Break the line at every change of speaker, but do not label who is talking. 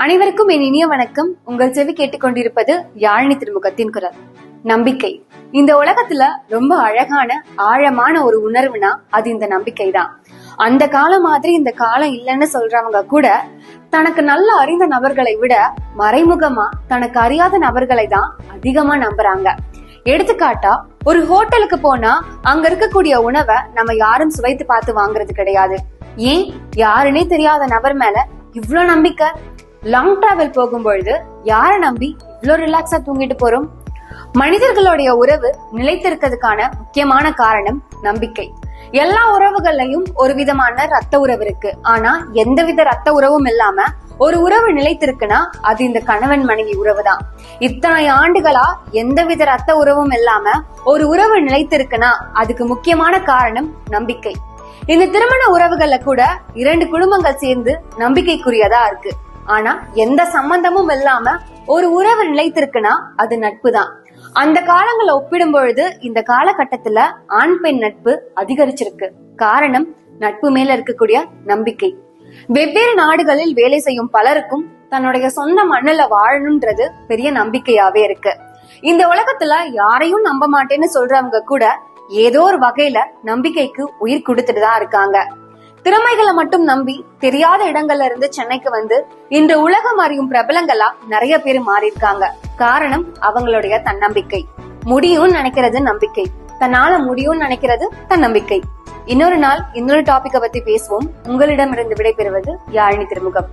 அனைவருக்கும் என் இனிய வணக்கம். உங்கள் செவி கேட்டுக்கொண்டிருப்பது யாழினி திருமுகத்தின் குரல். நம்பிக்கை இந்த உலகத்துல ரொம்ப அழகான ஆழமான ஒரு உணர்வுனா அது இந்த நம்பிக்கை தான். அந்த காலம் மாதிரி இந்த காலம் இல்லைன்னு சொல்றவங்க கூட தனக்கு நல்லா அறிந்த நபர்களை விட மறைமுகமா தனக்கு அறியாத நபர்களை தான் அதிகமா நம்புறாங்க. எடுத்துக்காட்டா, ஒரு ஹோட்டலுக்கு போனா அங்க இருக்கக்கூடிய உணவை நம்ம யாரும் சுவைத்து பார்த்து வாங்குறது கிடையாது. ஏன், யாருன்னே தெரியாத நபர் மேல இவ்ளோ நம்பிக்கை? லாங் டிராவல் போகும்பொழுது யார நம்பி இவ்ளோ ரிலாக்ஸா தூங்கிட்டு போறோம்? மனிதர்களுடைய உறவு நிலைத்திருக்கிறதுக்கான முக்கியமான காரணம் நம்பிக்கை. எல்லா உறவுகள்லயும் ஒரு விதமான ரத்த உறவு இருக்கு. ஆனா எந்தவித ரத்த உறவும் இல்லாம ஒரு உறவு நிலைத்திருக்குன்னா அது இந்த கணவன் மனைவி உறவு தான். இத்தனை ஆண்டுகளா எந்தவித ரத்த உறவும் இல்லாம ஒரு உறவு நிலைத்திருக்குன்னா அதுக்கு முக்கியமான காரணம் நம்பிக்கை. இந்த திருமண உறவுகள்ல கூட 2 குடும்பங்கள் சேர்ந்து நம்பிக்கைக்குரியதா இருக்கு. ஆனா எந்த சம்பந்தமும் இல்லாம ஒரு உறவு நிலைத்திருக்குன்னா அது நட்பு தான். அந்த காலங்களை ஒப்பிடும் பொழுது இந்த காலகட்டத்துல ஆண் பெண் நட்பு அதிகரிச்சிருக்கு. காரணம் நட்பு மேல இருக்கக்கூடிய நம்பிக்கை. வெவ்வேறு நாடுகளில் வேலை செய்யும் பலருக்கும் தன்னுடைய சொந்த மண்ணுல வாழணும்ன்றது பெரிய நம்பிக்கையாவே இருக்கு. இந்த உலகத்துல யாரையும் நம்ப மாட்டேன்னு சொல்றவங்க கூட ஏதோ ஒரு வகையில நம்பிக்கைக்கு உயிர் கொடுத்துட்டு தான் இருக்காங்க. திறமைகளை மட்டும் நம்பி தெரியாத இடங்கள்ல இருந்து சென்னைக்கு வந்து இன்று உலகம் அறியும் பிரபலங்களா நிறைய பேர் மாறி இருக்காங்க. காரணம் அவங்களுடைய தன்னம்பிக்கை. முடியும்னு நினைக்கிறது நம்பிக்கை, தன்னால முடியும்னு நினைக்கிறது தன்னம்பிக்கை. இன்னொரு நாள் இன்னொரு டாபிக்க பத்தி பேசுவோம். உங்களிடமிருந்து விடைபெறுவது யாழினி திருமுகம்.